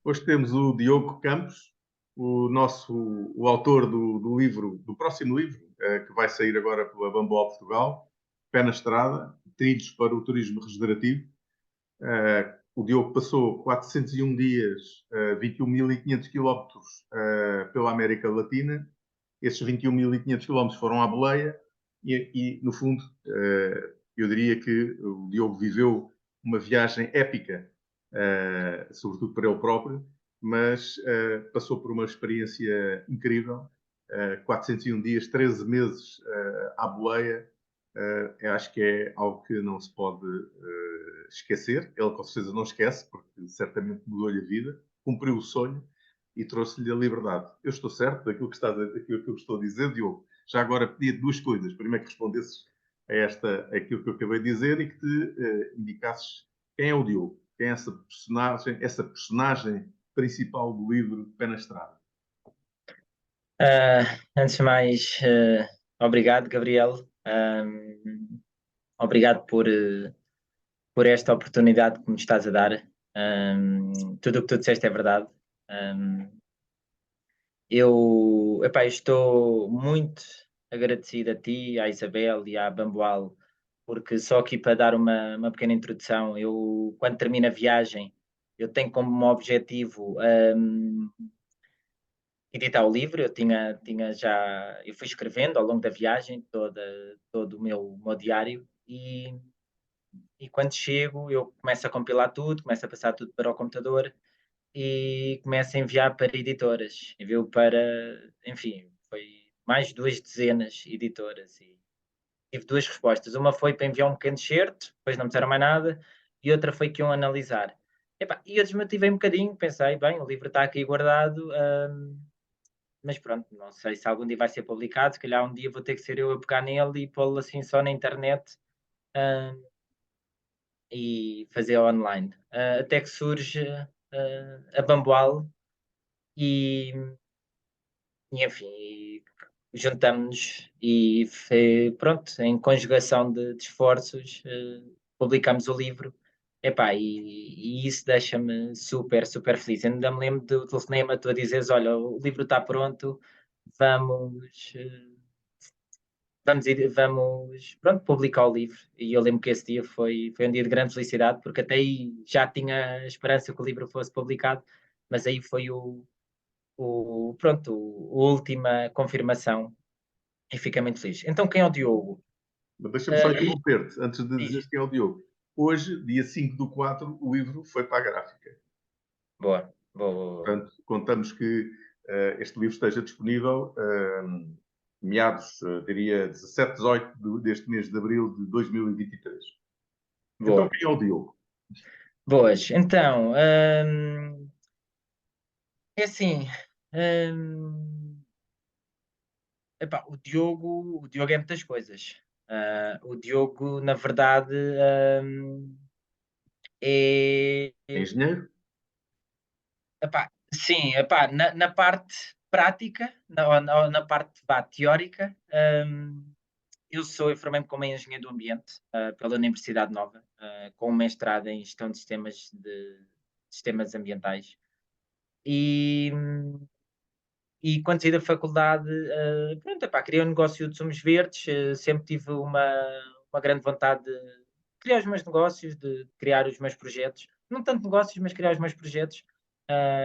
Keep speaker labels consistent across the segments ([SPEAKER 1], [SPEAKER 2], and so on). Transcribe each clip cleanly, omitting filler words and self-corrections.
[SPEAKER 1] Hoje temos o Diogo Campos, o autor do livro, do próximo livro, que vai sair agora pela Bamboal Portugal, Pé na Estrada, Trilhos para o Turismo Regenerativo. O Diogo passou 401 dias, 21.500 quilómetros pela América Latina. Esses 21.500 quilómetros foram à boleia e, no fundo, eu diria que o Diogo viveu uma viagem épica, sobretudo para ele próprio, mas passou por uma experiência incrível. 401 dias, 13 meses à boleia, acho que é algo que não se pode esquecer. Ele com certeza não esquece, porque certamente mudou-lhe a vida, cumpriu o sonho e trouxe-lhe a liberdade. Eu estou certo daquilo que eu estou a dizer, Diogo. Já agora pedia duas coisas. Primeiro que respondesses aquilo que eu acabei de dizer e que te indicasses quem é o Diogo, quem é essa personagem principal do livro Pé na Estrada.
[SPEAKER 2] Antes de mais, obrigado, Gabriel. Obrigado por esta oportunidade que me estás a dar. Tudo o que tu disseste é verdade. Eu estou muito agradecido a ti, à Isabel e à Bamboal, porque só aqui para dar uma pequena introdução, eu, quando termino a viagem, eu tenho como objetivo editar o livro. Eu fui escrevendo ao longo da viagem todo o meu diário e quando chego eu começo a compilar tudo, começo a passar tudo para o computador e começo a enviar para editoras. Envio para, enfim, foi mais de 2 dezenas de editoras e tive duas respostas. Uma foi para enviar um pequeno excerto, depois não me disseram mais nada, e outra foi que iam analisar. E eu desmotivei um bocadinho, pensei, bem, o livro está aqui guardado, mas pronto, não sei se algum dia vai ser publicado, se calhar um dia vou ter que ser eu a pegar nele e pô-lo assim só na internet, hum, e fazer online. Até que surge a Bamboal e, e enfim, juntamos-nos e pronto, em conjugação de esforços, publicamos o livro. E isso deixa-me super, super feliz. Ainda me lembro do telefonema, tu a dizeres, olha, o livro está pronto, vamos, vamos pronto, publicar o livro. E eu lembro que esse dia foi um dia de grande felicidade, porque até aí já tinha a esperança que o livro fosse publicado, mas aí foi a última confirmação e fiquei muito feliz. Então, quem é o Diogo?
[SPEAKER 1] Mas deixa-me só
[SPEAKER 2] Uh,
[SPEAKER 1] interromper-te, antes de
[SPEAKER 2] Diz.
[SPEAKER 1] dizer quem é o Diogo. Hoje, dia 5/4, o livro foi para a gráfica.
[SPEAKER 2] Boa, boa, boa, boa.
[SPEAKER 1] Portanto, contamos que este livro esteja disponível meados, diria, 17, 18 deste mês de abril de 2023. Então,
[SPEAKER 2] Boa.
[SPEAKER 1] quem é o Diogo?
[SPEAKER 2] Boas. Então, é assim, hum, o Diogo é muitas coisas. O Diogo, na verdade, é,
[SPEAKER 1] É engenheiro?
[SPEAKER 2] sim, na parte prática, na parte teórica, eu formei-me como engenheiro do ambiente, pela Universidade Nova, com um mestrado em gestão de sistemas ambientais. E, e quando saí da faculdade, criei um negócio de sumos verdes. Sempre tive uma grande vontade de criar os meus negócios, de criar os meus projetos. Não tanto negócios, mas criar os meus projetos.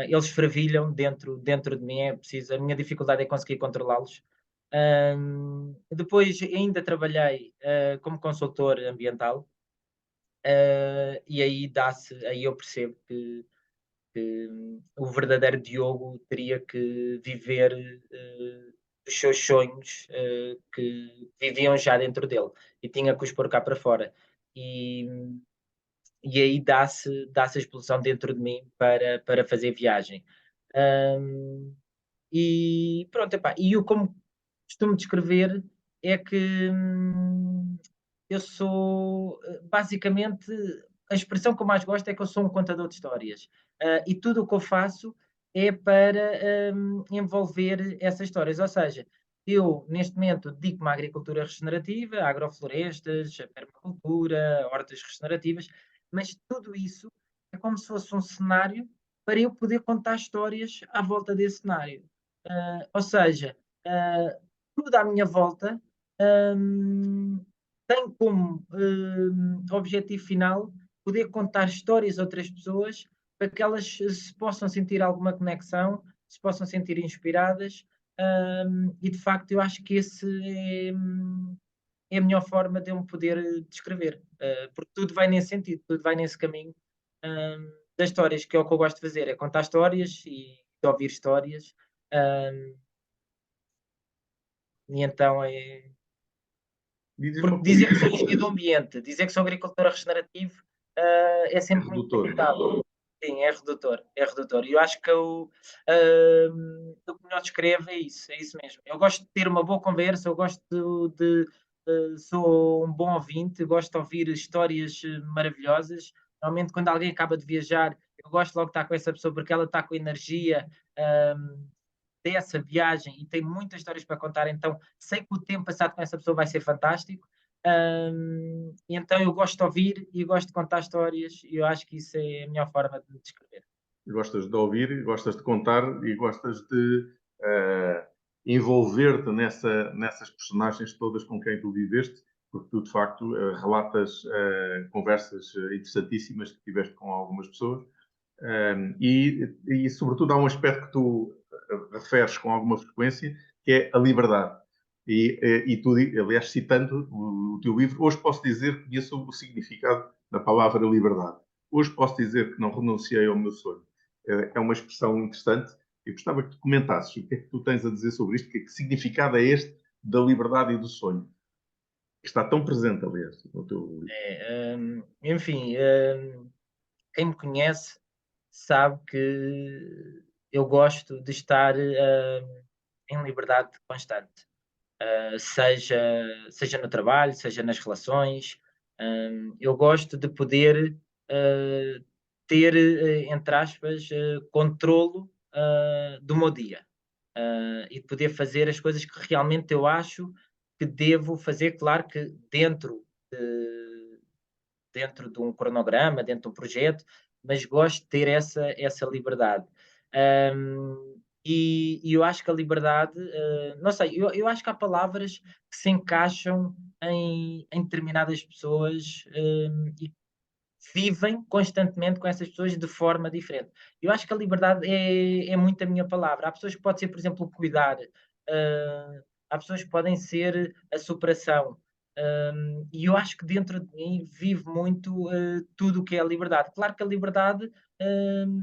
[SPEAKER 2] Eles fervilham dentro de mim, é preciso, a minha dificuldade é conseguir controlá-los. Depois ainda trabalhei como consultor ambiental, e aí eu percebo que o verdadeiro Diogo teria que viver os seus sonhos, que viviam já dentro dele, e tinha que os pôr cá para fora. E, e aí dá-se a explosão dentro de mim para fazer viagem. Hum, e pronto, e eu como costumo descrever é que eu sou basicamente a expressão que eu mais gosto é que eu sou um contador de histórias. E tudo o que eu faço é para envolver essas histórias. Ou seja, eu neste momento dedico-me à agricultura regenerativa, a agroflorestas, a permacultura, hortas regenerativas, mas tudo isso é como se fosse um cenário para eu poder contar histórias à volta desse cenário. Ou seja, ah, tudo à minha volta, hum, tem como, objetivo final poder contar histórias a outras pessoas para que elas se possam sentir alguma conexão, se possam sentir inspiradas, e de facto eu acho que esse é a melhor forma de eu me poder descrever, porque tudo vai nesse sentido, tudo vai nesse caminho, das histórias, que é o que eu gosto de fazer, é contar histórias e de ouvir histórias, hum, e então é.
[SPEAKER 1] E diz
[SPEAKER 2] Porque
[SPEAKER 1] uma coisa,
[SPEAKER 2] dizer que sou engenheiro do ambiente, dizer que sou agricultor regenerativo, é
[SPEAKER 1] é
[SPEAKER 2] sempre muito
[SPEAKER 1] redutor.
[SPEAKER 2] complicado. Sim, é redutor, é redutor. E eu acho que o que melhor descreve é isso mesmo. Eu gosto de ter uma boa conversa, eu gosto sou um bom ouvinte, gosto de ouvir histórias maravilhosas. Normalmente, quando alguém acaba de viajar, eu gosto logo de estar com essa pessoa porque ela está com energia, hum, dessa viagem e tem muitas histórias para contar, então sei que o tempo passado com essa pessoa vai ser fantástico. Então eu gosto de ouvir e gosto de contar histórias e eu acho que isso é a melhor forma de me descrever.
[SPEAKER 1] Gostas de ouvir, gostas de contar e gostas de eh, envolver-te nessas personagens todas com quem tu viveste, porque tu, de facto, relatas conversas interessantíssimas que tiveste com algumas pessoas. Sobretudo, há um aspecto que tu referes com alguma frequência, que é a liberdade. E tu, aliás, citando o teu livro, hoje posso dizer que conheço o significado da palavra liberdade. Hoje posso dizer que não renunciei ao meu sonho. É uma expressão interessante. Eu gostava que tu comentasses o que é que tu tens a dizer sobre isto, que significado é este da liberdade e do sonho, que está tão presente, aliás, no teu livro.
[SPEAKER 2] Enfim, quem me conhece sabe que eu gosto de estar em liberdade constante. Seja no trabalho, seja nas relações. Eu gosto de poder ter, entre aspas, controlo do meu dia e de poder fazer as coisas que realmente eu acho que devo fazer. Claro que dentro de um cronograma, dentro de um projeto, mas gosto de ter essa liberdade. E eu acho que a liberdade, não sei, eu acho que há palavras que se encaixam em determinadas pessoas e vivem constantemente com essas pessoas de forma diferente. Eu acho que a liberdade é muito a minha palavra. Há pessoas que pode ser, por exemplo, o cuidar, há pessoas que podem ser a superação. E eu acho que dentro de mim vive muito tudo o que é a liberdade. Claro que a liberdade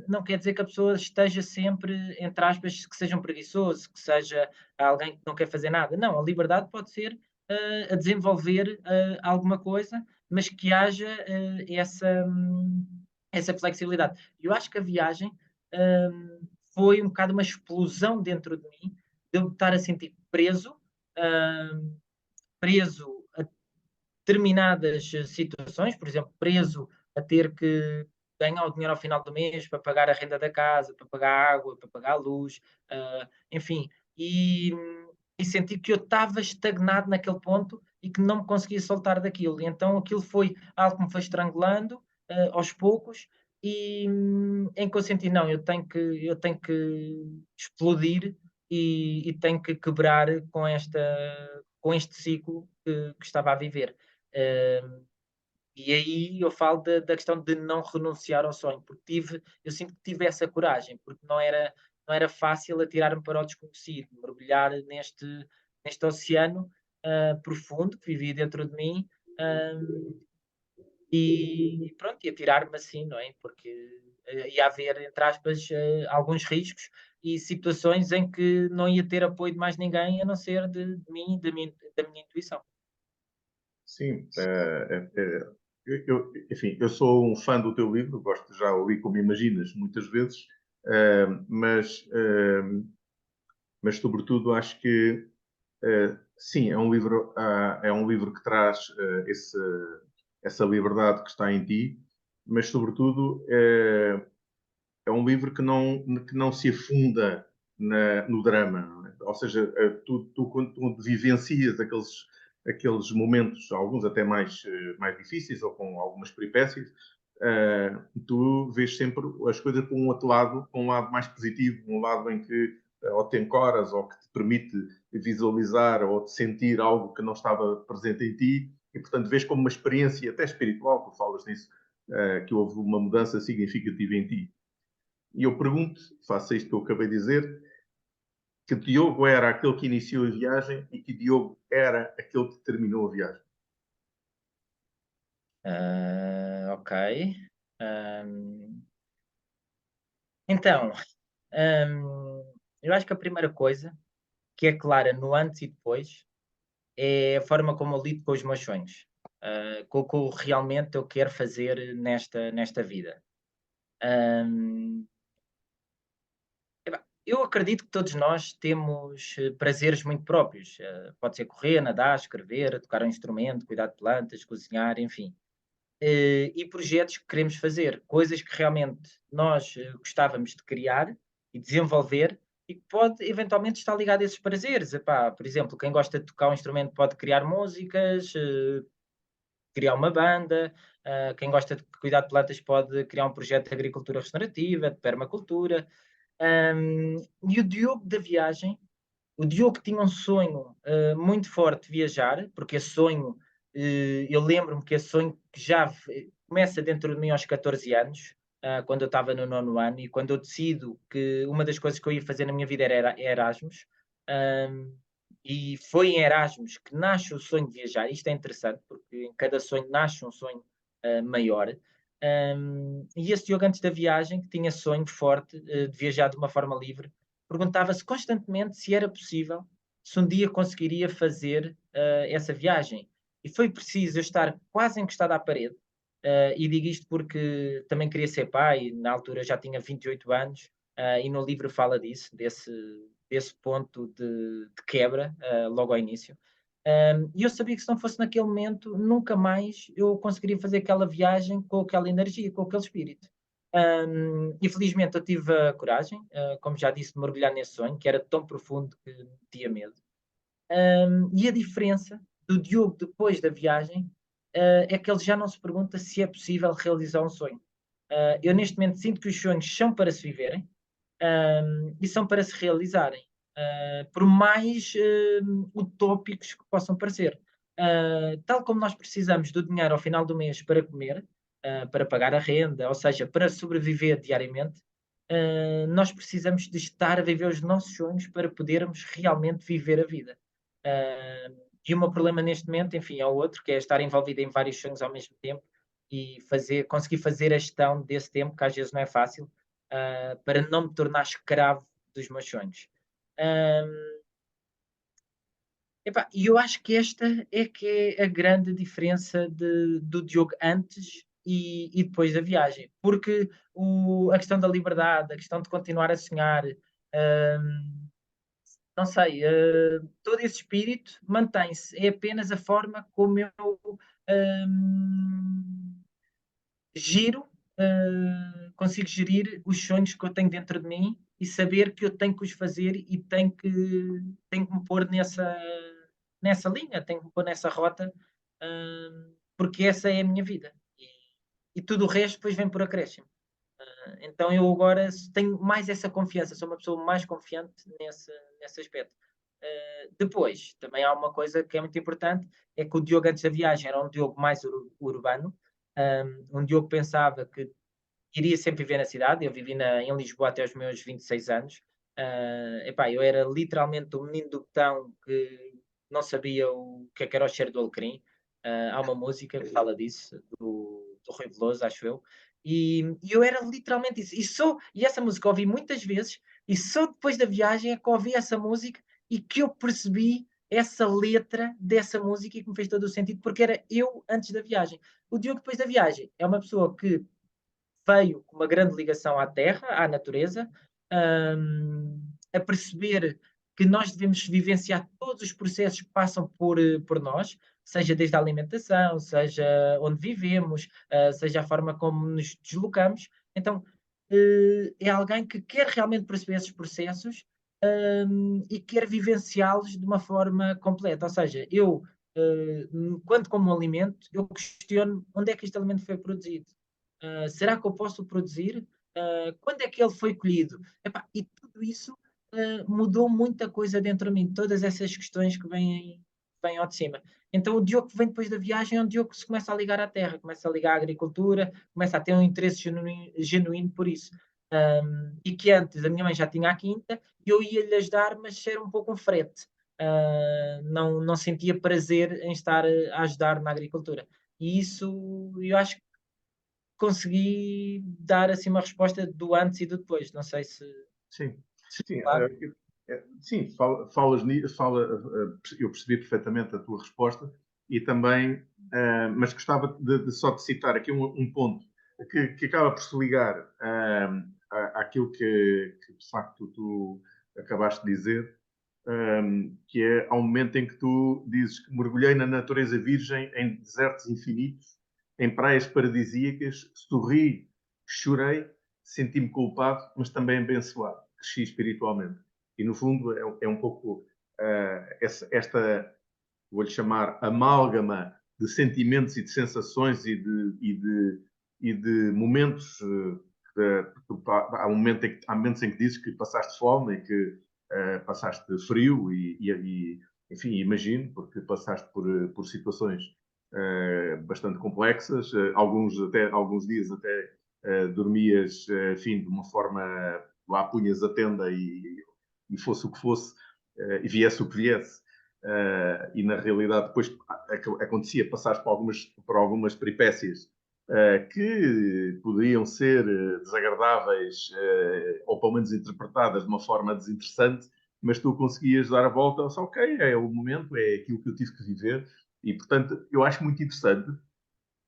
[SPEAKER 2] não quer dizer que a pessoa esteja sempre, entre aspas, que seja um preguiçoso, que seja alguém que não quer fazer nada. Não, a liberdade pode ser a desenvolver alguma coisa, mas que haja essa flexibilidade. Eu acho que a viagem foi um bocado uma explosão dentro de mim, de eu me estar a sentir preso, hum, preso a determinadas situações, por exemplo, preso a ter que ganhar o dinheiro ao final do mês para pagar a renda da casa, para pagar a água, para pagar a luz, enfim, e senti que eu estava estagnado naquele ponto e que não me conseguia soltar daquilo. E então aquilo foi algo que me foi estrangulando aos poucos em que eu senti, não, eu tenho que explodir e tenho que quebrar com este ciclo que estava a viver. Uh, e aí eu falo da questão de não renunciar ao sonho, porque eu sinto que tive essa coragem, porque não era fácil atirar-me para o desconhecido, mergulhar neste oceano profundo que vivia dentro de mim, e pronto, e atirar-me assim, não é? Porque ia haver, entre aspas, alguns riscos e situações em que não ia ter apoio de mais ninguém a não ser de mim, da minha intuição.
[SPEAKER 1] Sim, enfim, eu sou um fã do teu livro, gosto, já o li como imaginas muitas vezes, eh, mas, eh, mas sobretudo acho que sim, é um livro que traz essa liberdade que está em ti, mas sobretudo é um livro que não se afunda no drama. Não é? Ou seja, quando tu vivencias aqueles momentos, alguns até mais difíceis ou com algumas peripécias, tu vês sempre as coisas por um outro lado, com um lado mais positivo, um lado em que ou te encoras, ou que te permite visualizar ou te sentir algo que não estava presente em ti, e portanto vês como uma experiência até espiritual, tu falas nisso, que houve uma mudança significativa em ti. E eu pergunto, faço isto que eu acabei de dizer, que Diogo era aquele que iniciou a viagem e que Diogo era aquele que terminou a viagem.
[SPEAKER 2] Ok. Ahm, então, eu acho que a primeira coisa que é clara no antes e depois é a forma como eu lido com os meus sonhos, com o que realmente eu quero fazer nesta vida. Ahm, eu acredito que todos nós temos prazeres muito próprios. Pode ser correr, nadar, escrever, tocar um instrumento, cuidar de plantas, cozinhar, enfim. E projetos que queremos fazer, coisas que realmente nós gostávamos de criar e desenvolver e que pode eventualmente estar ligado a esses prazeres. Epá, por exemplo, quem gosta de tocar um instrumento pode criar músicas, criar uma banda, quem gosta de cuidar de plantas pode criar um projeto de agricultura restaurativa, de permacultura. E o Diogo da viagem, o Diogo tinha um sonho muito forte de viajar, porque esse sonho, eu lembro-me que esse sonho que começa dentro de mim aos 14 anos, quando eu estava no nono ano, e quando eu decido que uma das coisas que eu ia fazer na minha vida era Erasmus, um, e foi em Erasmus que nasce o sonho de viajar. Isto é interessante, porque em cada sonho nasce um sonho maior. E esse Diogo, antes da viagem, que tinha sonho forte de viajar de uma forma livre, perguntava-se constantemente se era possível, se um dia conseguiria fazer essa viagem. E foi preciso eu estar quase encostado à parede, e digo isto porque também queria ser pai, na altura já tinha 28 anos, e no livro fala disso, desse ponto de quebra, logo ao início. E eu sabia que se não fosse naquele momento, nunca mais eu conseguiria fazer aquela viagem com aquela energia, com aquele espírito. Infelizmente eu tive a coragem, como já disse, de mergulhar nesse sonho, que era tão profundo que me tinha medo. E a diferença do Diogo depois da viagem é que ele já não se pergunta se é possível realizar um sonho. Eu neste momento sinto que os sonhos são para se viverem, e são para se realizarem, por mais utópicos que possam parecer. Tal como nós precisamos do dinheiro ao final do mês para comer, para pagar a renda, ou seja, para sobreviver diariamente, nós precisamos de estar a viver os nossos sonhos para podermos realmente viver a vida. E o meu problema neste momento, enfim, é o outro, que é estar envolvido em vários sonhos ao mesmo tempo e conseguir fazer a gestão desse tempo, que às vezes não é fácil, para não me tornar escravo dos meus sonhos. E eu acho que esta é que é a grande diferença do Diogo antes e depois da viagem, porque a questão da liberdade, a questão de continuar a sonhar, não sei, todo esse espírito mantém-se, é apenas a forma como eu hum, giro, consigo gerir os sonhos que eu tenho dentro de mim e saber que eu tenho que os fazer e tenho que me pôr nessa linha, tenho que me pôr nessa rota, porque essa é a minha vida. E tudo o resto depois vem por acréscimo. Então eu agora tenho mais essa confiança, sou uma pessoa mais confiante nesse aspecto. Depois, também há uma coisa que é muito importante, é que o Diogo antes da viagem era um Diogo mais urbano, um Diogo pensava que iria sempre viver na cidade. Eu vivi em Lisboa até os meus 26 anos. Eu era literalmente o menino do botão que não sabia o que era o cheiro do alecrim. Há uma música que fala disso, do Rui Veloso, acho eu. E eu era literalmente isso. E essa música eu ouvi muitas vezes, e só depois da viagem é que ouvi essa música e que eu percebi essa letra dessa música e que me fez todo o sentido, porque era eu antes da viagem. O Diogo depois da viagem é uma pessoa que veio com uma grande ligação à terra, à natureza, a perceber que nós devemos vivenciar todos os processos que passam por nós, seja desde a alimentação, seja onde vivemos, seja a forma como nos deslocamos. Então, é alguém que quer realmente perceber esses processos, e quer vivenciá-los de uma forma completa. Ou seja, quando como um alimento, eu questiono onde é que este alimento foi produzido. Será que eu posso produzir? Quando é que ele foi colhido? Epá, e tudo isso mudou muita coisa dentro de mim, todas essas questões que vêm ao de cima. Então o Diogo que vem depois da viagem é um Diogo que se começa a ligar à terra, começa a ligar à agricultura, começa a ter um interesse genuíno por isso. E que antes a minha mãe já tinha a quinta e eu ia-lhe ajudar, mas era um pouco um frete. Não sentia prazer em estar a ajudar na agricultura. E isso eu acho que consegui dar assim uma resposta do antes e do depois. Não sei
[SPEAKER 1] Sim, sim,
[SPEAKER 2] claro.
[SPEAKER 1] sim, falas nisso, eu percebi perfeitamente a tua resposta e também, mas gostava só de citar aqui um ponto que acaba por se ligar àquilo que de facto tu acabaste de dizer, que é ao momento em que tu dizes que mergulhei na natureza virgem em desertos infinitos, em praias paradisíacas, sorri, chorei, senti-me culpado, mas também abençoado, cresci espiritualmente. E no fundo é um pouco esta, vou-lhe chamar, amálgama de sentimentos e de sensações e de momentos. Há momentos em que dizes que passaste fome e que passaste frio enfim, imagino, porque passaste por situações bastante complexas, alguns dias até dormias, enfim, de uma forma, lá punhas a tenda e fosse o que fosse, e viesse o que viesse. E na realidade depois acontecia, passaste por algumas peripécias que poderiam ser desagradáveis ou pelo menos interpretadas de uma forma desinteressante, mas tu conseguias dar a volta, só ok, é o momento, é aquilo que eu tive que viver, e portanto eu acho muito interessante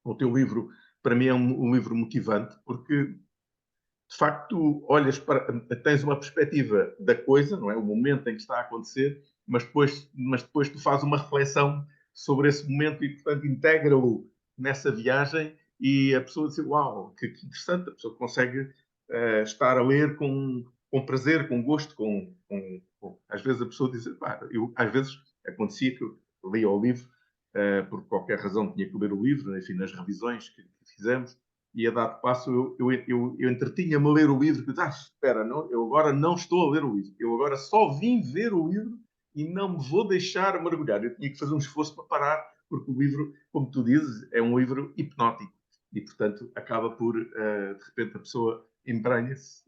[SPEAKER 1] o teu livro. Para mim é um livro motivante, porque de facto tu olhas tens uma perspectiva da coisa, não é? O momento em que está a acontecer, mas depois tu fazes uma reflexão sobre esse momento e, portanto, integra-o nessa viagem e a pessoa diz, uau, que interessante, a pessoa consegue estar a ler com prazer, com gosto, às vezes a pessoa diz, pá, às vezes acontecia que eu lia o livro, por qualquer razão tinha que ler o livro, enfim, nas revisões que fizemos, e a dado passo eu entretinha-me a ler o livro, que espera, não, eu agora não estou a ler o livro, eu agora só vim ver o livro e não me vou deixar mergulhar. Eu tinha que fazer um esforço para parar, porque o livro, como tu dizes, é um livro hipnótico e, portanto, acaba por, de repente, a pessoa embranha-se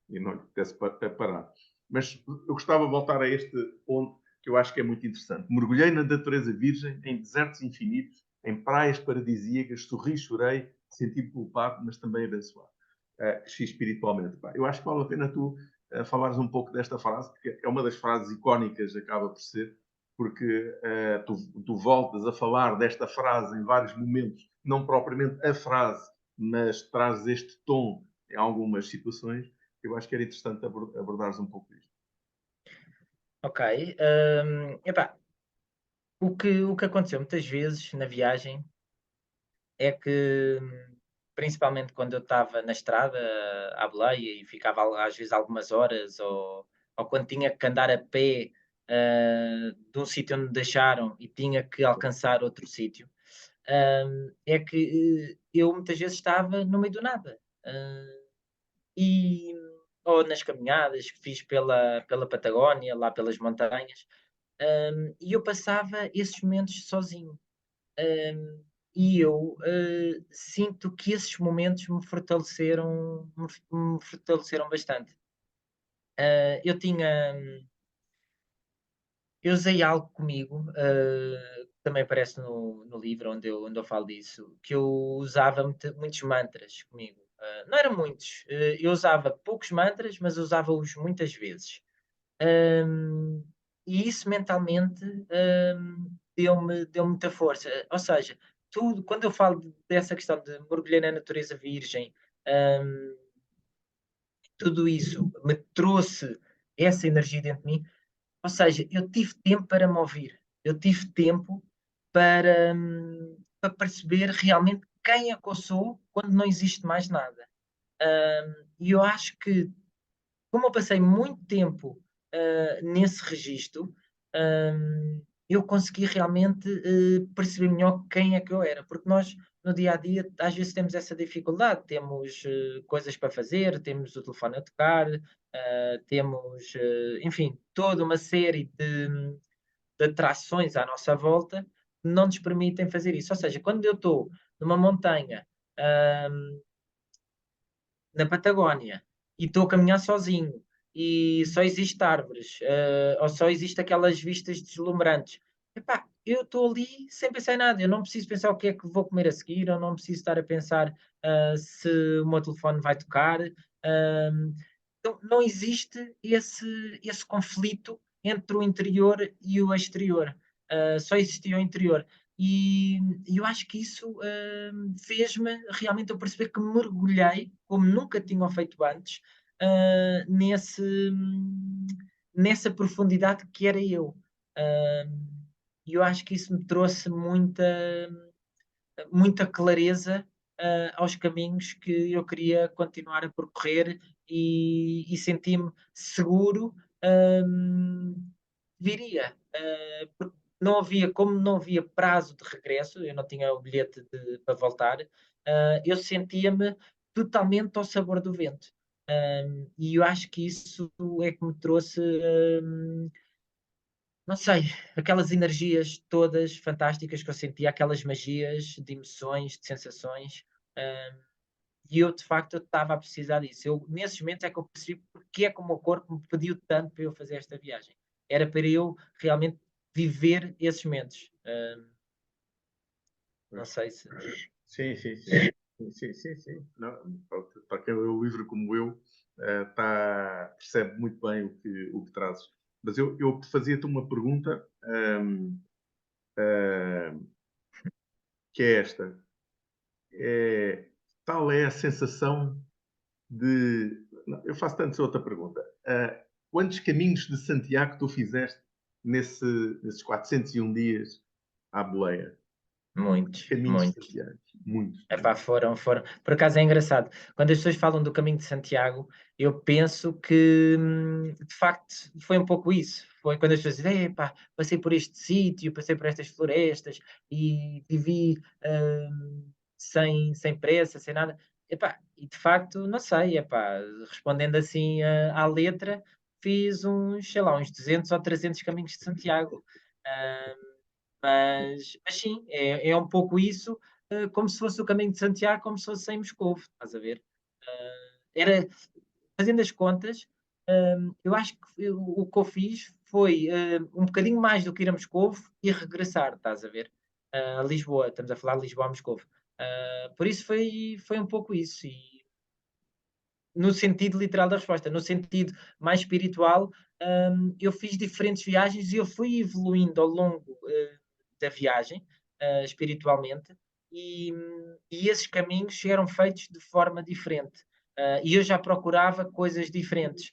[SPEAKER 1] e não lhe apetece parar. Mas eu gostava de voltar a este ponto que eu acho que é muito interessante. Mergulhei na natureza virgem, em desertos infinitos, em praias paradisíacas, sorri, chorei, senti-me culpado, mas também abençoado. Cresci espiritualmente. Pá, eu acho que vale a pena tu falares um pouco desta frase, porque é uma das frases icónicas, acaba por ser, porque tu voltas a falar desta frase em vários momentos, não propriamente a frase, mas trazes este tom em algumas situações. Eu acho que era interessante abordares um pouco isto.
[SPEAKER 2] Ok. Epá, o que aconteceu muitas vezes na viagem é que, principalmente quando eu estava na estrada à boleia e ficava às vezes algumas horas, ou quando tinha que andar a pé de um sítio onde me deixaram e tinha que alcançar outro sítio, é que eu muitas vezes estava no meio do nada. E, ou nas caminhadas que fiz pela Patagónia, lá pelas montanhas, e eu passava esses momentos sozinho. E eu sinto que esses momentos me fortaleceram bastante. Eu tinha, eu usei algo comigo, que também aparece no livro onde eu falo disso, que eu usava muitos mantras comigo. Não eram muitos, eu usava poucos mantras, mas usava-os muitas vezes. Hum, e isso mentalmente, deu muita força. Ou seja, tudo, quando eu falo dessa questão de mergulhar na natureza virgem, hum, tudo isso me trouxe essa energia dentro de mim. Ou seja, eu tive tempo para me ouvir, eu tive tempo para perceber realmente quem é que eu sou quando não existe mais nada. E eu acho que, como eu passei muito tempo nesse registro, eu consegui realmente perceber melhor quem é que eu era, porque nós no dia a dia, às vezes temos essa dificuldade, temos coisas para fazer, temos o telefone a tocar, temos, enfim, toda uma série de atrações à nossa volta que não nos permitem fazer isso. Ou seja, quando eu estou numa montanha, hum, na Patagónia e estou a caminhar sozinho e só existe árvores, ou só existe aquelas vistas deslumbrantes. Epá, eu estou ali sem pensar em nada, eu não preciso pensar o que é que vou comer a seguir, eu não preciso estar a pensar se o meu telefone vai tocar. Então, não existe esse conflito entre o interior e o exterior. Só existia o interior. E, e eu acho que isso fez-me realmente eu perceber que mergulhei, como nunca tinha feito antes, ah, nesse, nessa profundidade que era eu. Ah, E eu acho que isso me trouxe muita clareza aos caminhos que eu queria continuar a percorrer e senti-me seguro, viria. Porque como não havia prazo de regresso, eu não tinha o bilhete para voltar, eu sentia-me totalmente ao sabor do vento. E eu acho que isso é que me trouxe, não sei, aquelas energias todas fantásticas que eu sentia, aquelas magias de emoções, de sensações. hum, e eu, de facto, eu estava a precisar disso. Nesses momentos é que eu percebi porque é que o meu corpo me pediu tanto para eu fazer esta viagem. Era para eu realmente viver esses momentos. Não
[SPEAKER 1] Pois.
[SPEAKER 2] sei se.
[SPEAKER 1] Sim, sim, sim. Sim, sim, sim, sim. Não, para quem lê o livro como eu, percebe muito bem o que trazes. Mas eu fazia-te uma pergunta, ahm, que é esta. É, tal é a sensação de... Não, eu faço tanto outra pergunta. Quantos caminhos de Santiago tu fizeste nesses 401 dias à boleia?
[SPEAKER 2] Muitos,
[SPEAKER 1] Caminhos de
[SPEAKER 2] muitos.
[SPEAKER 1] Santiago. Muitos,
[SPEAKER 2] Epá,
[SPEAKER 1] muitos.
[SPEAKER 2] foram. Por acaso é engraçado. Quando as pessoas falam do Caminho de Santiago, eu penso que, de facto, foi um pouco isso. Foi quando as pessoas dizem, epá, passei por este sítio, passei por estas florestas e vivi sem pressa, sem nada. Epá, e de facto, não sei, epá, respondendo assim à letra, fiz uns, sei lá, uns 200 ou 300 Caminhos de Santiago. Ah, mas sim, é um pouco isso, como se fosse o Caminho de Santiago, como se fosse sem Moscovo, estás a ver? Era fazendo as contas, eu acho que o que eu fiz foi, um bocadinho mais do que ir a Moscovo e regressar, estás a ver? A Lisboa, estamos a falar de Lisboa a Moscovo. Por isso foi um pouco isso e no sentido literal da resposta, no sentido mais espiritual, eu fiz diferentes viagens e eu fui evoluindo ao longo da viagem, espiritualmente, e esses caminhos eram feitos de forma diferente. E eu já procurava coisas diferentes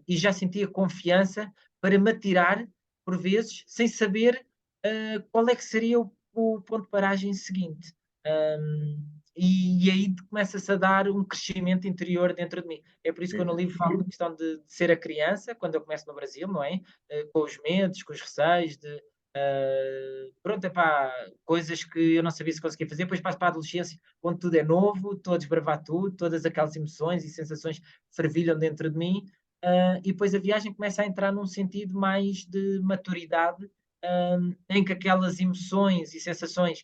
[SPEAKER 2] e já sentia confiança para me atirar, por vezes, sem saber qual é que seria o ponto de paragem seguinte. E aí começa-se a dar um crescimento interior dentro de mim. É por isso que eu no livro falo da questão de ser a criança, quando eu começo no Brasil, não é? Com os medos, com os receios, pronto, epá, coisas que eu não sabia se conseguia fazer, depois passo para a adolescência, onde tudo é novo, estou a desbravar tudo, todas aquelas emoções e sensações fervilham dentro de mim, e depois a viagem começa a entrar num sentido mais de maturidade, em que aquelas emoções e sensações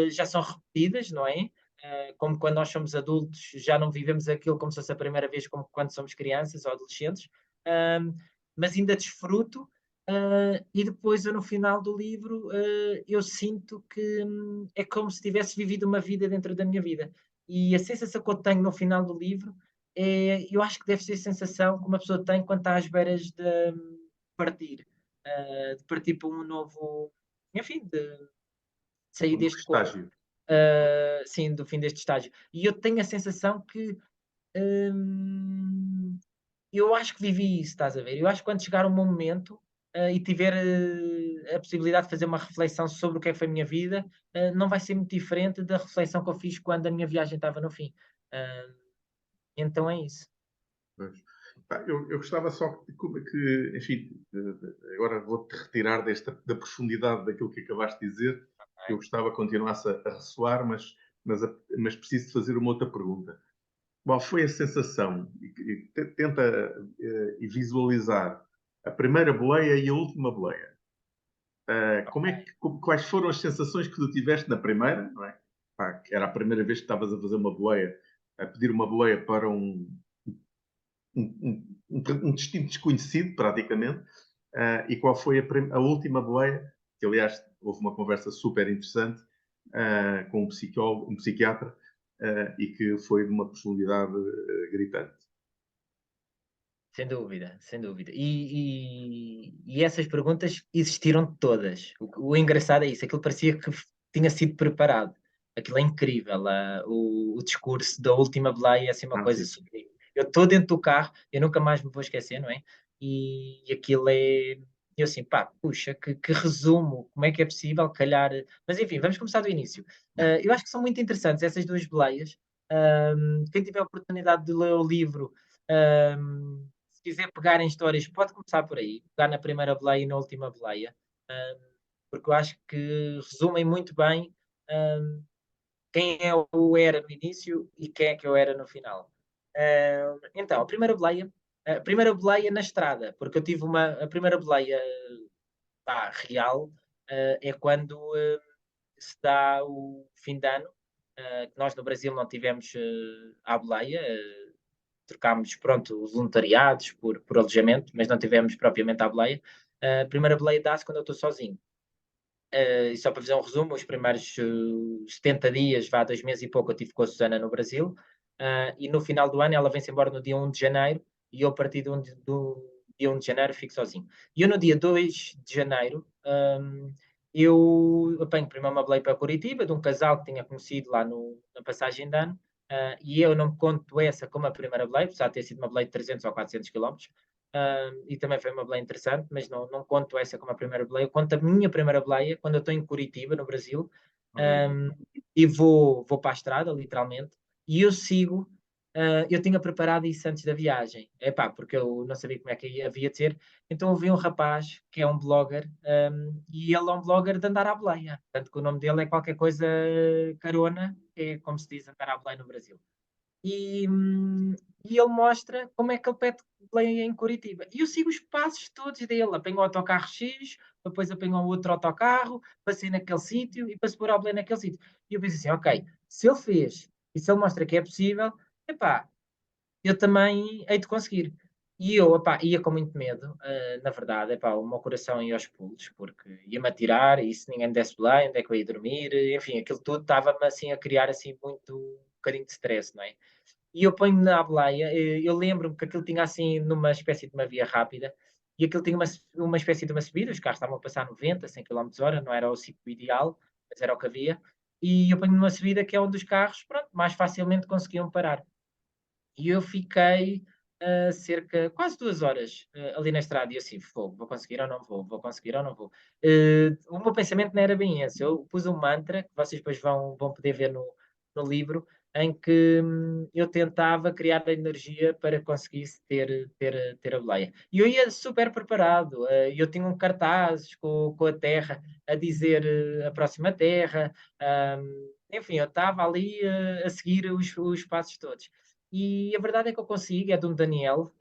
[SPEAKER 2] já são repetidas, não é? Como quando nós somos adultos, já não vivemos aquilo como se fosse a primeira vez, como quando somos crianças ou adolescentes, um, mas ainda desfruto. E depois, eu, no final do livro, eu sinto que é como se tivesse vivido uma vida dentro da minha vida. E a sensação que eu tenho no final do livro eu acho que deve ser a sensação que uma pessoa tem quando está às beiras de partir, de partir para um novo, enfim, de sair
[SPEAKER 1] Um
[SPEAKER 2] deste corpo.
[SPEAKER 1] estágio.
[SPEAKER 2] Sim, do fim deste estágio. E eu tenho a sensação que hum, eu acho que vivi isso, estás a ver? Eu acho que quando chegar um momento e tiver a possibilidade de fazer uma reflexão sobre o que é que foi a minha vida, não vai ser muito diferente da reflexão que eu fiz quando a minha viagem estava no fim. Uh, então é isso.
[SPEAKER 1] Pois. Pá, eu gostava só enfim, agora vou-te retirar da profundidade daquilo que acabaste de dizer, eu gostava que continuasse a ressoar, mas preciso de fazer uma outra pergunta. Qual foi a sensação? Tenta visualizar a primeira boleia e a última boleia. Quais foram as sensações que tu tiveste na primeira, não é? Pá, que era a primeira vez que estavas a fazer uma boleia, a pedir uma boleia para um destino desconhecido, praticamente. E qual foi a última boleia? Que, aliás, houve uma conversa super interessante com um psicólogo, um psiquiatra, e que foi de uma profundidade gritante.
[SPEAKER 2] Sem dúvida, sem dúvida. E essas perguntas existiram todas. O engraçado é isso, aquilo parecia que tinha sido preparado. Aquilo é incrível. O discurso da última boleia é assim uma coisa
[SPEAKER 1] Sim.
[SPEAKER 2] sublime. Eu estou dentro do carro, eu nunca mais me vou esquecer, não é? E aquilo é. Eu assim, pá, puxa, que resumo, como é que é possível calhar. Mas enfim, vamos começar do início. Eu acho que são muito interessantes essas duas boleias. Quem tiver a oportunidade de ler o livro. Um, Se quiser pegar em histórias, pode começar por aí, pegar na primeira boleia e na última boleia, porque eu acho que resumem muito bem quem é eu era no início e quem é que eu era no final. Então, a primeira boleia na estrada, porque eu tive a primeira boleia real, é quando se dá o fim de ano, que nós no Brasil não tivemos à boleia, trocámos, pronto, voluntariados por alojamento, mas não tivemos propriamente à boleia. A primeira boleia dá-se quando eu estou sozinho. E só para fazer um resumo, os primeiros 70 dias, 2 meses e pouco, eu estive com a Susana no Brasil, e no final do ano ela vem-se embora no dia 1 de janeiro, e eu a partir do dia 1 de janeiro fico sozinho. E eu no dia 2 de janeiro, eu apanho primeiro uma boleia para Curitiba, de um casal que tinha conhecido lá na passagem de ano, e eu não conto essa como a primeira boleia, apesar de ter sido uma boleia de 300 ou 400 quilómetros, e também foi uma boleia interessante, mas não conto essa como a primeira boleia. Eu conto a minha primeira boleia quando eu estou em Curitiba, no Brasil, um, e vou para a estrada, literalmente, e eu sigo. Eu tinha preparado isso antes da viagem, porque eu não sabia como é que havia de ser. Então eu vi um rapaz que é um blogger, e ele é um blogger de andar à boleia. Tanto que o nome dele é qualquer coisa carona, que é como se diz andar à boleia no Brasil. E, hum, e ele mostra como é que ele pede play em Curitiba. E eu sigo os passos todos dele. Apanho o autocarro X, depois apanho outro autocarro, passei naquele sítio e passo por a play naquele sítio. E eu penso assim, ok, se ele fez e se ele mostra que é possível, epá, eu também hei de conseguir. E eu, epá, ia com muito medo, na verdade, epá, o meu coração ia aos pulos, porque ia-me atirar, e se ninguém me desse play, onde é que eu ia dormir? Enfim, aquilo tudo estava-me assim a criar assim muito um bocadinho de stress, não é? E eu ponho na boleia, eu lembro-me que aquilo tinha assim numa espécie de uma via rápida, e aquilo tinha uma espécie de uma subida, os carros estavam a passar 90, 100 km/h, não era o ciclo ideal, mas era o que havia, e eu ponho numa subida que é onde os carros, pronto, mais facilmente conseguiam parar. E eu fiquei cerca, quase 2 horas ali na estrada, e eu assim, fogo, vou conseguir ou não vou, vou conseguir ou não vou. O meu pensamento não era bem esse, eu pus um mantra, que vocês depois vão poder ver no livro, em que eu tentava criar a energia para conseguir ter a boleia. E eu ia super preparado, eu tinha um cartaz com a terra a dizer a próxima terra, enfim, eu estava ali a seguir os passos todos. E a verdade é que eu consigo, é de um Daniel,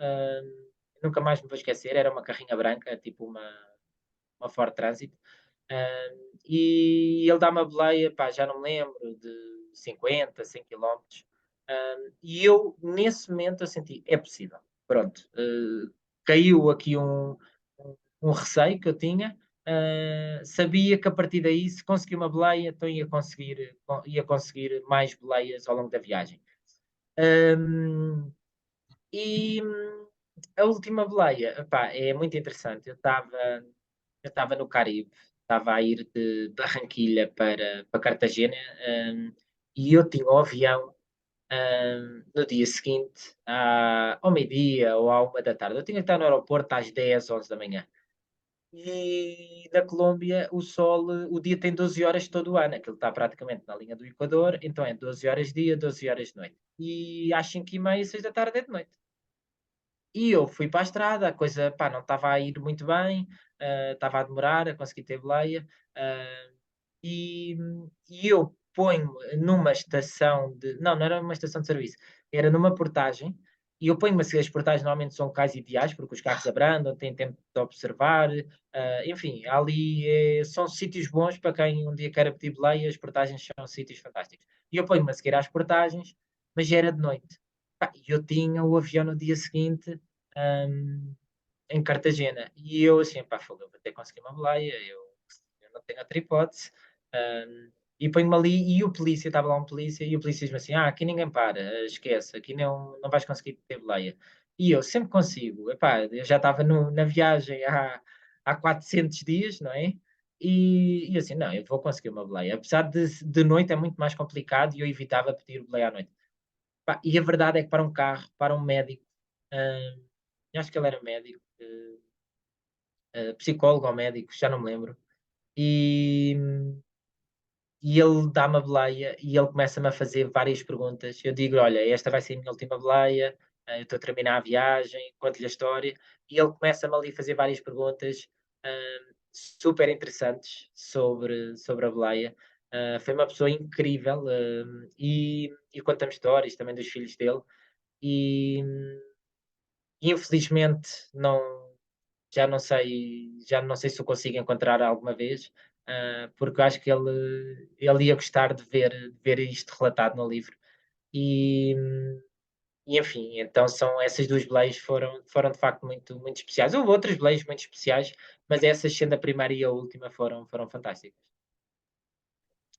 [SPEAKER 2] nunca mais me vou esquecer, era uma carrinha branca, tipo uma Ford Transit, e ele dá-me a boleia, pá, já não me lembro, de 50, 100 quilómetros, e eu, nesse momento, eu senti, é possível, pronto, caiu aqui um receio que eu tinha, sabia que a partir daí, se conseguir uma boleia, então ia conseguir mais boleias ao longo da viagem. Um, e a última boleia, epá, é muito interessante. Eu estava no Caribe, estava a ir de Barranquilha para Cartagena, um, e eu tinha o avião no dia seguinte, ao meio-dia ou à 1 da tarde. Eu tinha que estar no aeroporto às 10, 11 da manhã. E na Colômbia o dia tem 12 horas todo o ano, aquilo está praticamente na linha do Equador, então é 12 horas dia, 12 horas de noite. E às 5h30, 6 da tarde é de noite. E eu fui para a estrada, a coisa, não estava a ir muito bem, estava a demorar a conseguir ter boleia, e, e eu ponho numa estação de. Não, não era uma estação de serviço, era numa portagem. E eu ponho-me assim, as portagens normalmente são locais ideais, porque os carros abrandam, têm tempo de observar, enfim, ali são sítios bons para quem um dia queira pedir boleia, as portagens são sítios fantásticos. E eu ponho-me a seguir às portagens, mas já era de noite. Pá, e eu tinha o avião no dia seguinte, hum, em Cartagena. E eu assim, pá, fogo, eu vou ter que conseguir uma boleia, eu não tenho outra hipótese. E ponho-me ali, e o polícia, estava lá um polícia, e o polícia diz-me assim, aqui ninguém para, esquece, aqui não vais conseguir ter boleia. E eu sempre consigo, epá, eu já estava na viagem há 400 dias, não é? E assim, não, eu vou conseguir uma boleia. Apesar de noite é muito mais complicado e eu evitava pedir boleia à noite. Pá, e a verdade é que para um carro, para um médico, eu acho que ele era médico, psicólogo ou médico, já não me lembro, e, e ele dá-me a boleia e ele começa-me a fazer várias perguntas. Eu digo: Olha, esta vai ser a minha última boleia, eu estou a terminar a viagem, conto-lhe a história, e ele começa-me ali a fazer várias perguntas super interessantes sobre a boleia. Foi uma pessoa incrível e conta-me histórias também dos filhos dele. E infelizmente já não sei se o consigo encontrar alguma vez, porque eu acho que ele ia gostar de ver isto relatado no livro. E, e enfim, então são essas duas boleias foram de facto muito, muito especiais. Houve outras boleias muito especiais, mas essas, sendo a primeira e a última, foram fantásticas.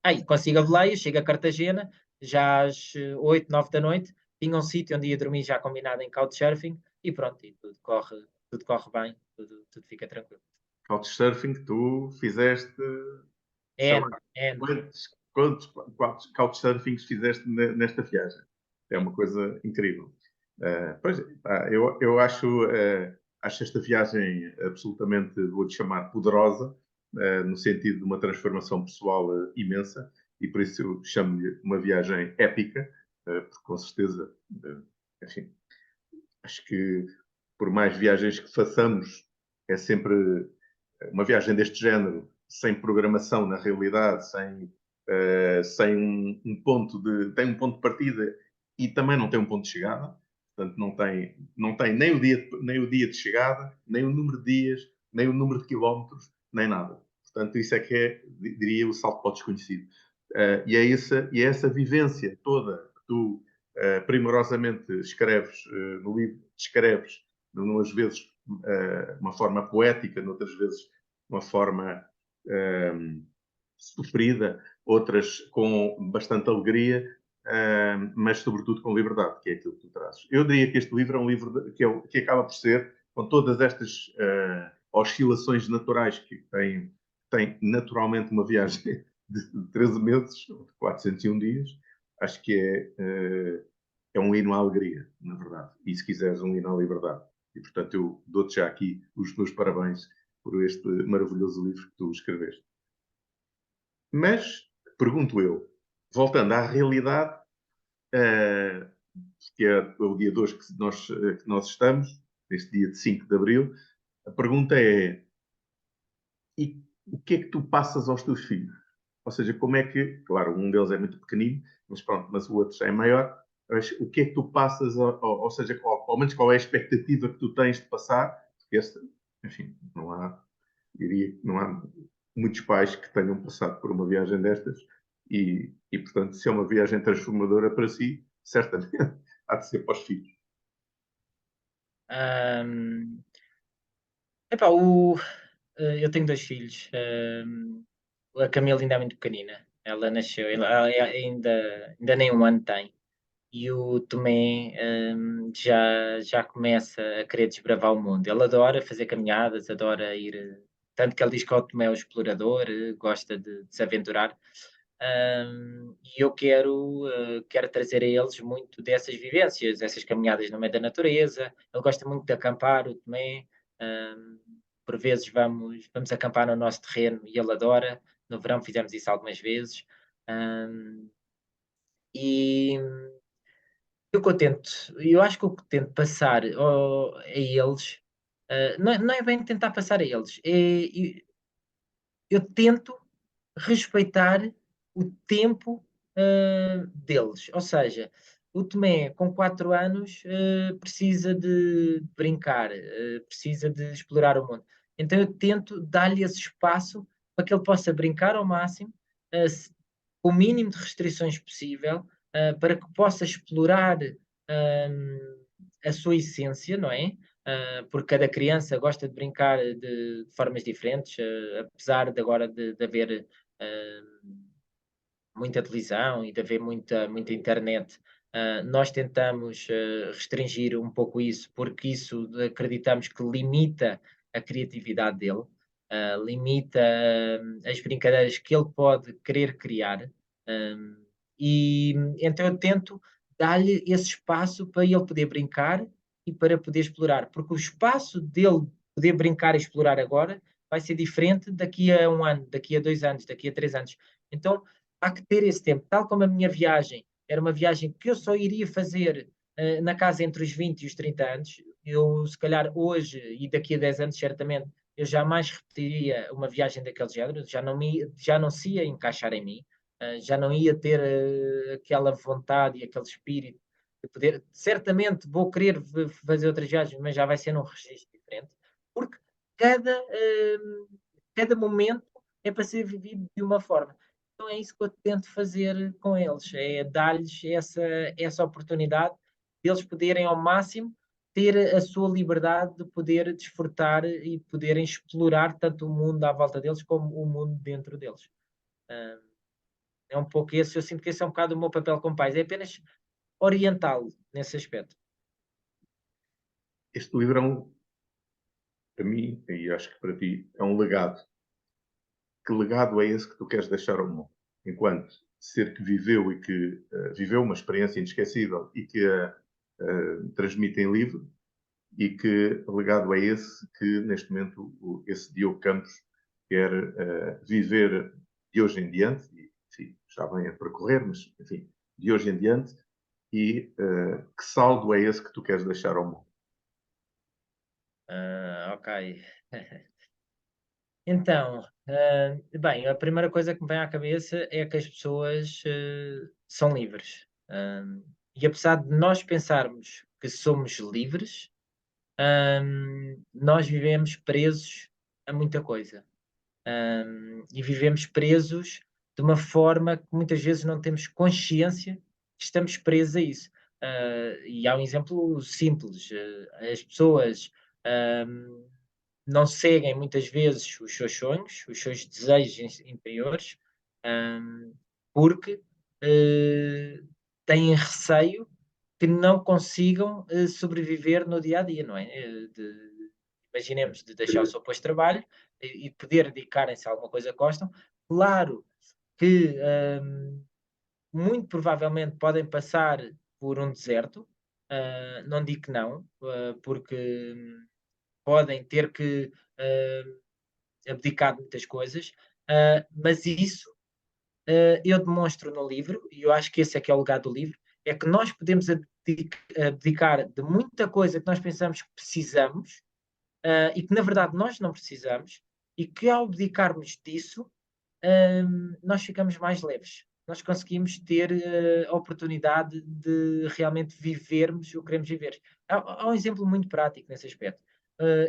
[SPEAKER 2] Aí consigo a boleia, chego a Cartagena, já às 8, 9 da noite, tinha um sítio onde ia dormir já combinado em Couchsurfing e pronto, e tudo corre bem, tudo fica tranquilo.
[SPEAKER 1] Couchsurfing, tu fizeste, sei lá,
[SPEAKER 2] É, é.
[SPEAKER 1] quantos couchsurfings fizeste nesta viagem? É uma coisa incrível. Pois, eu acho esta viagem absolutamente, vou-te chamar, poderosa, no sentido de uma transformação pessoal imensa, e por isso eu chamo-lhe uma viagem épica, porque com certeza, enfim, acho que por mais viagens que façamos, é sempre uma viagem deste género, sem programação na realidade, sem um ponto tem um ponto de partida e também não tem um ponto de chegada. Portanto, não tem nem o dia de chegada, nem o número de dias, nem o número de quilómetros, nem nada. Portanto, isso é que é, diria, o salto para o desconhecido. E é essa vivência toda que tu primorosamente escreves no livro, descreves, umas vezes uma forma poética, noutras vezes uma forma sofrida, outras com bastante alegria, mas sobretudo com liberdade, que é aquilo que tu trazes. Eu diria que este livro é um livro que acaba por ser, com todas estas oscilações naturais que tem naturalmente uma viagem de 13 meses, de 401 dias, acho que é um hino à alegria, na verdade. E se quiseres, um hino à liberdade. E, portanto, eu dou-te já aqui os meus parabéns por este maravilhoso livro que tu escreveste. Mas, pergunto eu, voltando à realidade, uh, que é o dia 2 que nós estamos, neste dia de 5 de Abril, a pergunta é: e o que é que tu passas aos teus filhos? Ou seja, como é que, claro, um deles é muito pequenino, mas pronto, mas o outro já é maior, mas o que é que tu passas, ou seja, ao menos qual é a expectativa que tu tens de passar? Porque enfim, diria que não há muitos pais que tenham passado por uma viagem destas e portanto, se é uma viagem transformadora para si, certamente há de ser para os filhos.
[SPEAKER 2] Ahm, epá, eu tenho dois filhos. A Camila ainda é muito pequenina. Ela nasceu, ela ainda nem um ano tem. E o Tomé já começa a querer desbravar o mundo. Ele adora fazer caminhadas, adora ir. Tanto que ele diz que o Tomé é o explorador, gosta de se aventurar. E eu quero trazer a eles muito dessas vivências, essas caminhadas no meio da natureza. Ele gosta muito de acampar, o Tomé. Um, por vezes vamos acampar no nosso terreno e ele adora. No verão fizemos isso algumas vezes. Um, e eu acho que o que tento passar a eles, não é bem tentar passar a eles, eu tento respeitar o tempo deles. Ou seja, o Tomé, com 4 anos, precisa de brincar, precisa de explorar o mundo. Então eu tento dar-lhe esse espaço para que ele possa brincar ao máximo, com o mínimo de restrições possível, para que possa explorar a sua essência, não é? Porque cada criança gosta de brincar de formas diferentes, apesar de agora de haver muita televisão e de haver muita internet. Nós tentamos restringir um pouco isso, porque isso acreditamos que limita a criatividade dele, limita as brincadeiras que ele pode querer criar. um, e então eu tento dar-lhe esse espaço para ele poder brincar e para poder explorar, porque o espaço dele poder brincar e explorar agora vai ser diferente daqui a 1 ano, daqui a 2 anos, daqui a 3 anos. Então, há que ter esse tempo. Tal como a minha viagem era uma viagem que eu só iria fazer na casa entre os 20 e os 30 anos, eu, se calhar, hoje e daqui a 10 anos, certamente, eu jamais repetiria uma viagem daquele género, já não se ia encaixar em mim, já não ia ter aquela vontade e aquele espírito de poder. Certamente vou querer fazer outras viagens, mas já vai ser num registro diferente, porque cada, cada momento é para ser vivido de uma forma. Então é isso que eu tento fazer com eles, é dar-lhes essa oportunidade de eles poderem ao máximo ter a sua liberdade de poder desfrutar e poderem explorar tanto o mundo à volta deles como o mundo dentro deles. Ah, é um pouco esse, eu sinto que esse é um bocado o meu papel como pais, é apenas orientá-lo nesse aspecto.
[SPEAKER 1] Este livro para mim, e acho que para ti, é um legado. Que legado é esse que tu queres deixar ao mundo? Enquanto ser que viveu e que viveu uma experiência inesquecível e que a transmite em livro, e que legado é esse que, neste momento, esse Diogo Campos quer viver de hoje em diante, e, enfim, já vem a percorrer, mas, enfim, de hoje em diante, e que saldo é esse que tu queres deixar ao mundo?
[SPEAKER 2] Ok. Então, bem, a primeira coisa que me vem à cabeça é que as pessoas são livres. E apesar de nós pensarmos que somos livres, nós vivemos presos a muita coisa. E vivemos presos de uma forma que muitas vezes não temos consciência que estamos presos a isso. E há um exemplo simples: as pessoas não seguem muitas vezes os seus sonhos, os seus desejos interiores, hum, porque têm receio que não consigam sobreviver no dia a dia, não é? Imaginemos de deixar o seu posto de trabalho e poder dedicarem-se a alguma coisa que gostam. Claro que muito provavelmente podem passar por um deserto, não digo que não, porque podem ter que abdicar de muitas coisas, mas isso eu demonstro no livro, e eu acho que esse é que é o legado do livro, é que nós podemos abdicar de muita coisa que nós pensamos que precisamos, e que na verdade nós não precisamos, e que ao abdicarmos disso, nós ficamos mais leves. Nós conseguimos ter a oportunidade de realmente vivermos o que queremos viver. Há um exemplo muito prático nesse aspecto.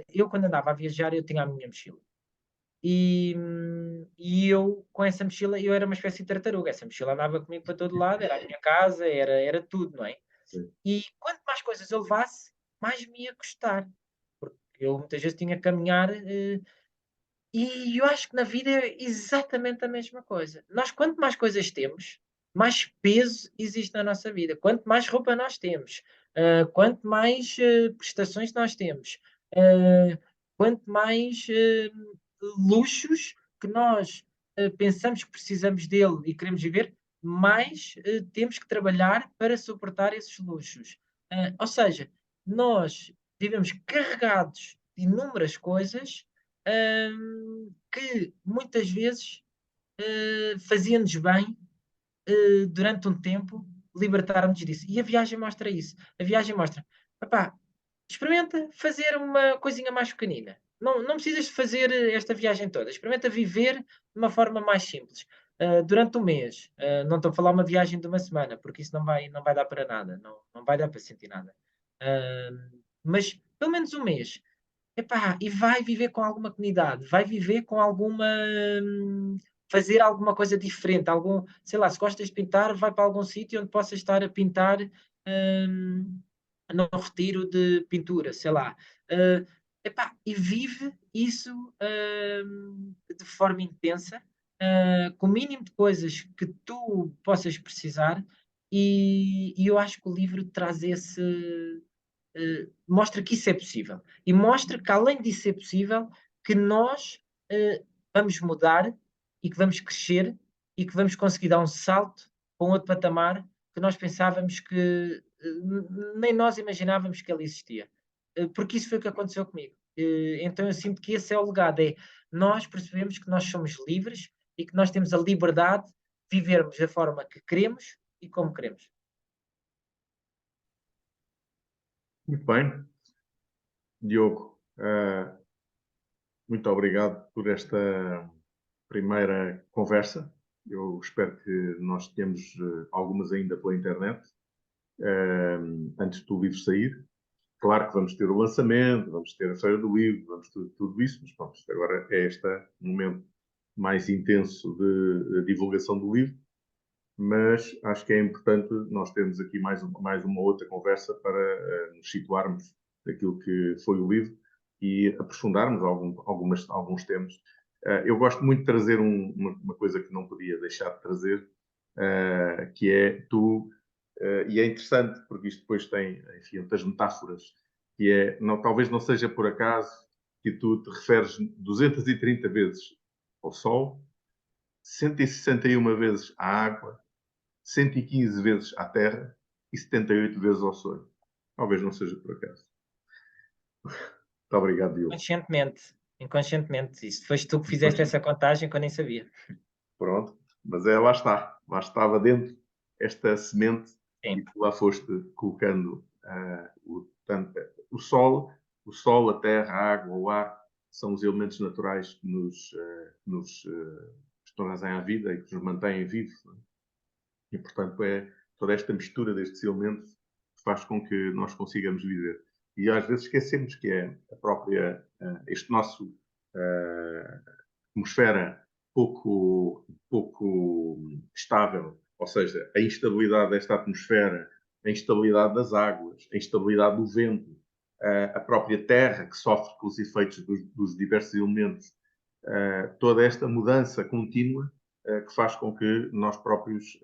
[SPEAKER 2] Eu, quando andava a viajar, eu tinha a minha mochila. E eu, com essa mochila, eu era uma espécie de tartaruga. Essa mochila andava comigo para todo lado, era a minha casa, era tudo, não é? E quanto mais coisas eu levasse, mais me ia custar. Porque eu muitas vezes tinha que caminhar. E eu acho que na vida é exatamente a mesma coisa. Nós, quanto mais coisas temos, mais peso existe na nossa vida. Quanto mais roupa nós temos, quanto mais prestações nós temos, ah, quanto mais luxos que nós pensamos que precisamos dele e queremos viver, mais temos que trabalhar para suportar esses luxos. Ou seja, nós vivemos carregados de inúmeras coisas que muitas vezes fazia-nos bem durante um tempo libertar-nos disso. E a viagem mostra isso. A viagem mostra, papá, experimenta fazer uma coisinha mais pequenina. não precisas de fazer esta viagem toda. Experimenta viver de uma forma mais simples. Durante um mês, não estou a falar uma viagem de uma semana, porque isso não vai dar para nada, não vai dar para sentir nada. Mas pelo menos um mês. Epá, e vai viver com alguma comunidade, vai viver com alguma. Fazer alguma coisa diferente, sei lá, se gostas de pintar, vai para algum sítio onde possas estar a pintar hum, num retiro de pintura, sei lá. Uh, Epá, e vive isso de forma intensa, com o mínimo de coisas que tu possas precisar, e eu acho que o livro traz mostra que isso é possível. E mostra que, além disso ser possível, que nós vamos mudar e que vamos crescer e que vamos conseguir dar um salto para um outro patamar que nós pensávamos que nem nós imaginávamos que ele existia. Porque isso foi o que aconteceu comigo. Então eu sinto que esse é o legado, é nós percebemos que nós somos livres e que nós temos a liberdade de vivermos da forma que queremos e como queremos.
[SPEAKER 1] Muito bem. Diogo, muito obrigado por esta primeira conversa. Eu espero que nós tenhamos algumas ainda pela internet, antes do livro sair. Claro que vamos ter o lançamento, vamos ter a Feira do Livro, vamos ter tudo isso, mas pronto, agora é este momento mais intenso de divulgação do livro, mas acho que é importante nós termos aqui mais uma outra conversa para nos situarmos daquilo que foi o livro e aprofundarmos alguns temas. Eu gosto muito de trazer uma coisa que não podia deixar de trazer, que é tu, e é interessante porque isto depois tem, enfim, outras metáforas, que é, não, talvez não seja por acaso que tu te referes 230 vezes ao Sol, 161 vezes à água, 115 vezes à Terra e 78 vezes ao sonho. Talvez não seja por acaso. Muito obrigado, Diogo.
[SPEAKER 2] Inconscientemente. Isso foste tu que fizeste essa contagem que eu nem sabia.
[SPEAKER 1] Pronto, mas lá está. Lá estava dentro esta semente
[SPEAKER 2] Sim,
[SPEAKER 1] e tu lá foste colocando o sol, a terra, a água, o ar, são os elementos naturais que nos trazem à vida e que nos mantêm vivos. Não é? E, portanto, é toda esta mistura destes elementos que faz com que nós consigamos viver. E às vezes esquecemos que é a própria, este nosso atmosfera pouco estável, ou seja, a instabilidade desta atmosfera, a instabilidade das águas, a instabilidade do vento, a própria terra que sofre com os efeitos dos diversos elementos, toda esta mudança contínua que faz com que nós próprios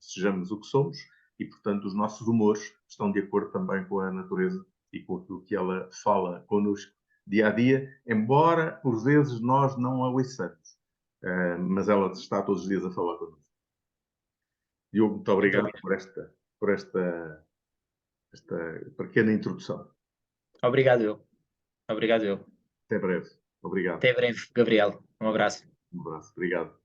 [SPEAKER 1] sejamos o que somos e, portanto, os nossos humores estão de acordo também com a natureza e com aquilo que ela fala connosco dia a dia, embora por vezes nós não a ouçamos, mas ela está todos os dias a falar connosco. Diogo, muito
[SPEAKER 2] sem
[SPEAKER 1] obrigado
[SPEAKER 2] dúvida.
[SPEAKER 1] esta pequena introdução.
[SPEAKER 2] Obrigado eu. Obrigado eu.
[SPEAKER 1] Até breve. Obrigado.
[SPEAKER 2] Até breve, Gabriel. Um abraço.
[SPEAKER 1] Um abraço. Obrigado.